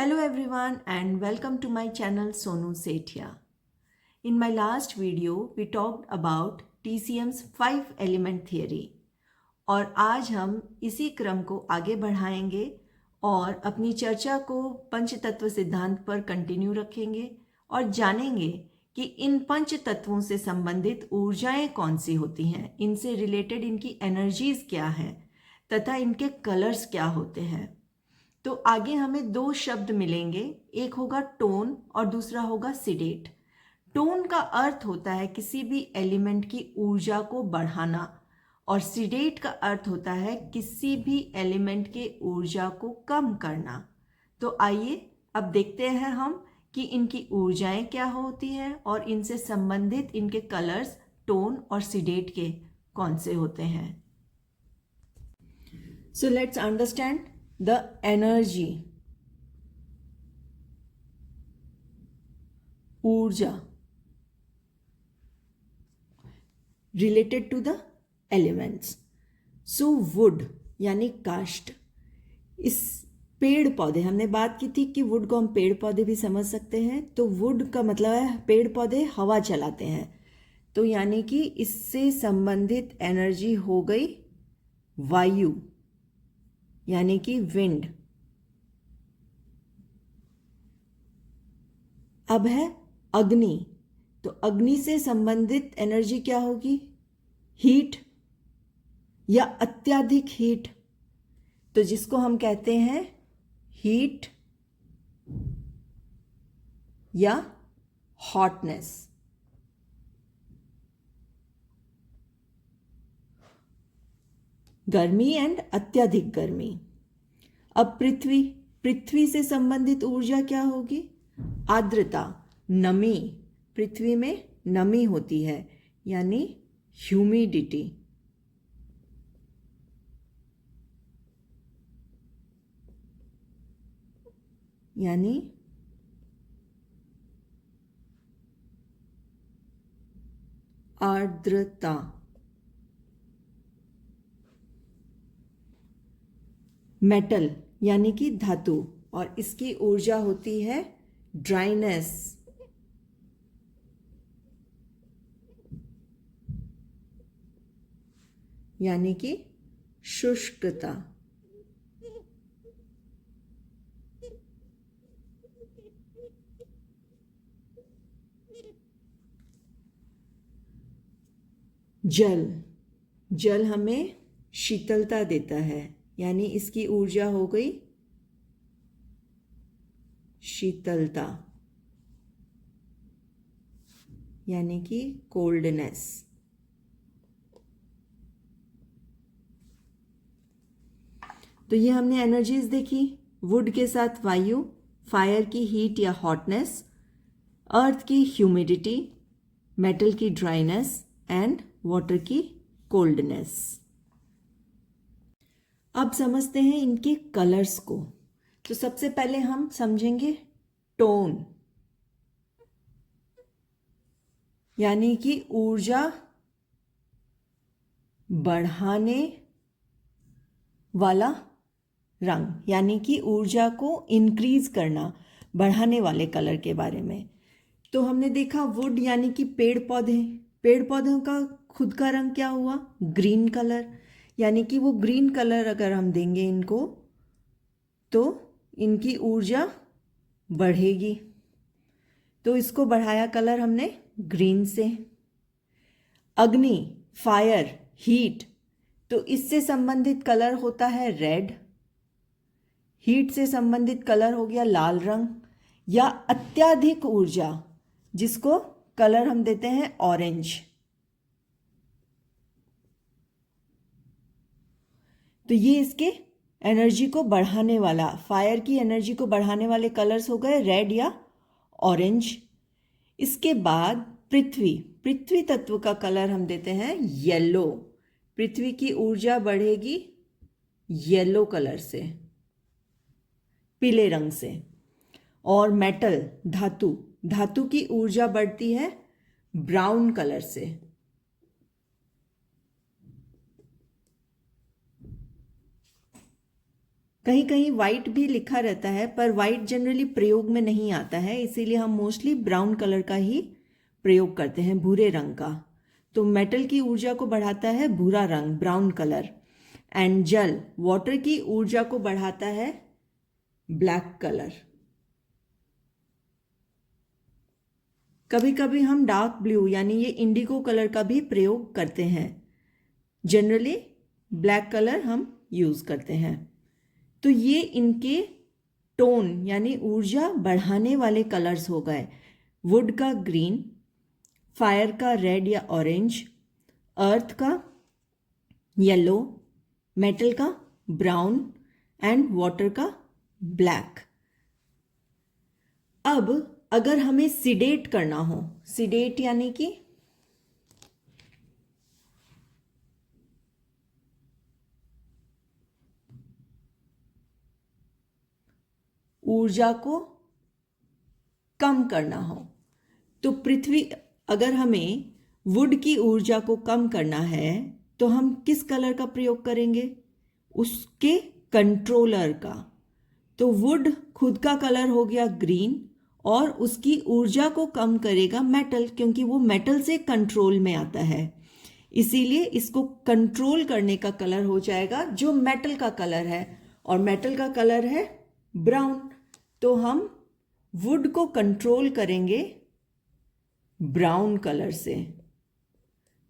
Hello everyone and welcome to my channel Sonu Sethia. In my last video we talked about TCM's 5 element theory और आज हम इसी क्रम को आगे बढ़ाएंगे और अपनी चर्चा को पंच तत्व सिद्धांत पर कंटिन्यू रखेंगे और जानेंगे कि इन पंच तत्वों से संबंधित ऊर्जाएं कौन सी होती हैं, इनसे रिलेटेड इनकी एनर्जीज क्या हैं तथा इनके कलर्स क्या होते हैं। तो आगे हमें दो शब्द मिलेंगे, एक होगा टोन और दूसरा होगा सिडेट। टोन का अर्थ होता है किसी भी एलिमेंट की ऊर्जा को बढ़ाना और सिडेट का अर्थ होता है किसी भी एलिमेंट के ऊर्जा को कम करना। तो आइए अब देखते हैं हम कि इनकी ऊर्जाएं क्या होती हैं और इनसे संबंधित इनके कलर्स टोन और सिडेट के कौन से होते हैं। So let's understand the energy, ऊर्जा related to the elements. So wood यानी काष्ठ, इस पेड़ पौधे, हमने बात की थी कि वुड को हम पेड़ पौधे भी समझ सकते हैं। तो वुड का मतलब है पेड़ पौधे हवा चलाते हैं, तो यानी कि इससे संबंधित एनर्जी हो गई वायु यानी कि विंड। अब है अग्नि, तो अग्नि से संबंधित एनर्जी क्या होगी? हीट या अत्यधिक हीट, तो जिसको हम कहते हैं हीट या हॉटनेस। गर्मी एंड अत्यधिक गर्मी। अब पृथ्वी, पृथ्वी से संबंधित ऊर्जा क्या होगी? आर्द्रता, नमी, पृथ्वी में नमी होती है यानी ह्यूमिडिटी। यानी आर्द्रता। मेटल यानी कि धातु, और इसकी ऊर्जा होती है ड्राइनेस यानी कि शुष्कता। जल, जल हमें शीतलता देता है यानी इसकी ऊर्जा हो गई शीतलता यानी कि कोल्डनेस। तो ये हमने एनर्जीज देखी। वुड के साथ वायु, फायर की हीट या हॉटनेस, अर्थ की ह्यूमिडिटी, मेटल की ड्राइनेस एंड वाटर की कोल्डनेस। अब समझते हैं इनके कलर्स को। तो सबसे पहले हम समझेंगे टोन यानी कि ऊर्जा बढ़ाने वाला रंग, यानी कि ऊर्जा को इंक्रीज करना, बढ़ाने वाले कलर के बारे में। तो हमने देखा वुड यानी कि पेड़ पौधे, पेड़ पौधों का खुद का रंग क्या हुआ? ग्रीन कलर, यानी कि वो ग्रीन कलर अगर हम देंगे इनको तो इनकी ऊर्जा बढ़ेगी। तो इसको बढ़ाया कलर हमने ग्रीन से। अग्नि, फायर, हीट, तो इससे संबंधित कलर होता है रेड। हीट से संबंधित कलर हो गया लाल रंग, या अत्यधिक ऊर्जा जिसको कलर हम देते हैं ऑरेंज। तो ये इसके एनर्जी को बढ़ाने वाला, फायर की एनर्जी को बढ़ाने वाले कलर्स हो गए रेड या ऑरेंज। इसके बाद पृथ्वी, पृथ्वी तत्व का कलर हम देते हैं येलो। पृथ्वी की ऊर्जा बढ़ेगी येलो कलर से, पीले रंग से। और मेटल, धातु, धातु की ऊर्जा बढ़ती है ब्राउन कलर से। कहीं कहीं वाइट भी लिखा रहता है, पर वाइट जनरली प्रयोग में नहीं आता है, इसीलिए हम मोस्टली ब्राउन कलर का ही प्रयोग करते हैं, भूरे रंग का। तो मेटल की ऊर्जा को बढ़ाता है भूरा रंग, ब्राउन कलर। एंड जल, वाटर की ऊर्जा को बढ़ाता है ब्लैक कलर। कभी कभी हम डार्क ब्लू यानी ये इंडिगो कलर का भी प्रयोग करते हैं। जनरली ब्लैक कलर हम यूज करते हैं। तो ये इनके टोन यानी ऊर्जा बढ़ाने वाले कलर्स हो गए। वुड का ग्रीन, फायर का रेड या ऑरेंज, अर्थ का येलो, मेटल का ब्राउन एंड वाटर का ब्लैक। अब अगर हमें सिडेट करना हो, सिडेट यानी कि ऊर्जा को कम करना हो, तो पृथ्वी, अगर हमें वुड की ऊर्जा को कम करना है तो हम किस कलर का प्रयोग करेंगे? उसके कंट्रोलर का। तो वुड खुद का कलर हो गया ग्रीन और उसकी ऊर्जा को कम करेगा मेटल, क्योंकि वो मेटल से कंट्रोल में आता है। इसीलिए इसको कंट्रोल करने का कलर हो जाएगा जो मेटल का कलर है, और मेटल का कलर है ब्राउन। तो हम वुड को कंट्रोल करेंगे ब्राउन कलर से।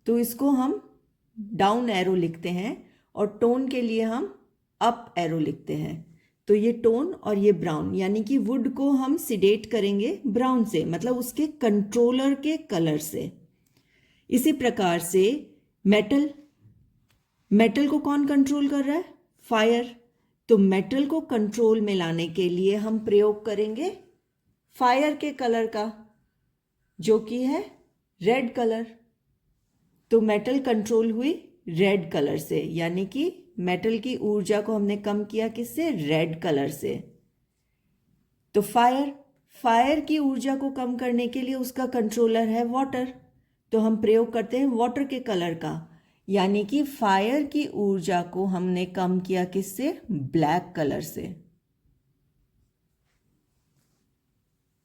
तो इसको हम डाउन एरो लिखते हैं और टोन के लिए हम अप एरो लिखते हैं। तो ये टोन और ये ब्राउन, यानी कि वुड को हम सिडेट करेंगे ब्राउन से, मतलब उसके कंट्रोलर के कलर से। इसी प्रकार से मेटल को कौन कंट्रोल कर रहा है? फायर। तो मेटल को कंट्रोल में लाने के लिए हम प्रयोग करेंगे फायर के कलर का, जो कि है रेड कलर। तो मेटल कंट्रोल हुई रेड कलर से, यानी कि मेटल की ऊर्जा को हमने कम किया किससे? रेड कलर से। तो फायर की ऊर्जा को कम करने के लिए उसका कंट्रोलर है वाटर। तो हम प्रयोग करते हैं वाटर के कलर का, यानी कि फायर की ऊर्जा को हमने कम किया किससे? ब्लैक कलर से।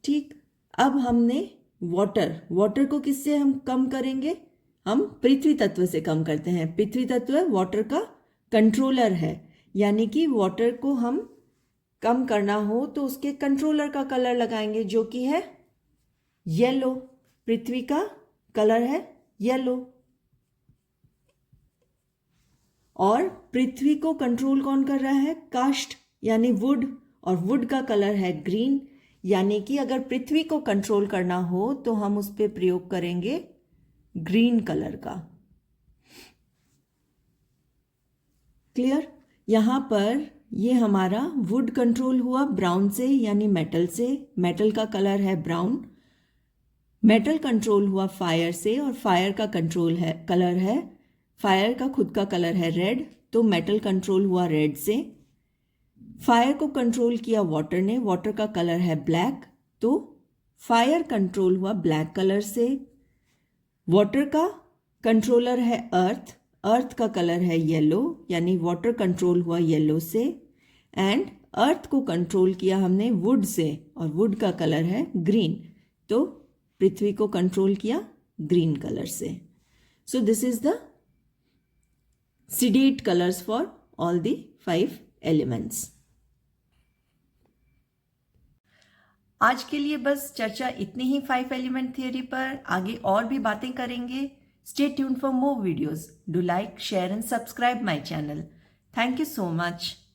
ठीक। अब हमने वाटर को किससे हम कम करेंगे? हम पृथ्वी तत्व से कम करते हैं। पृथ्वी तत्व वाटर का कंट्रोलर है, यानी कि वाटर को हम कम करना हो तो उसके कंट्रोलर का कलर लगाएंगे, जो कि है येलो। पृथ्वी का कलर है येलो। और पृथ्वी को कंट्रोल कौन कर रहा है? काष्ठ यानी वुड, और वुड का कलर है ग्रीन। यानी कि अगर पृथ्वी को कंट्रोल करना हो तो हम उस पर प्रयोग करेंगे ग्रीन कलर का। क्लियर? यहां पर ये हमारा वुड कंट्रोल हुआ ब्राउन से यानी मेटल से। मेटल का कलर है ब्राउन। मेटल कंट्रोल हुआ फायर से, और फायर का कलर है फायर का खुद का कलर है रेड। तो मेटल कंट्रोल हुआ रेड से। फायर को कंट्रोल किया वाटर ने, वाटर का कलर है ब्लैक। तो फायर कंट्रोल हुआ ब्लैक कलर से। वाटर का कंट्रोलर है अर्थ का कलर है येलो, यानी वाटर कंट्रोल हुआ येलो से। एंड अर्थ को कंट्रोल किया हमने वुड से, और वुड का कलर है ग्रीन। तो पृथ्वी को कंट्रोल किया ग्रीन कलर से। So this is the sedate colors for all the 5 elements. आज के लिए बस चर्चा इतनी ही 5 एलिमेंट थियरी पर। आगे और भी बातें करेंगे। Stay tuned for more videos. Do like, share and subscribe my channel. Thank you so much.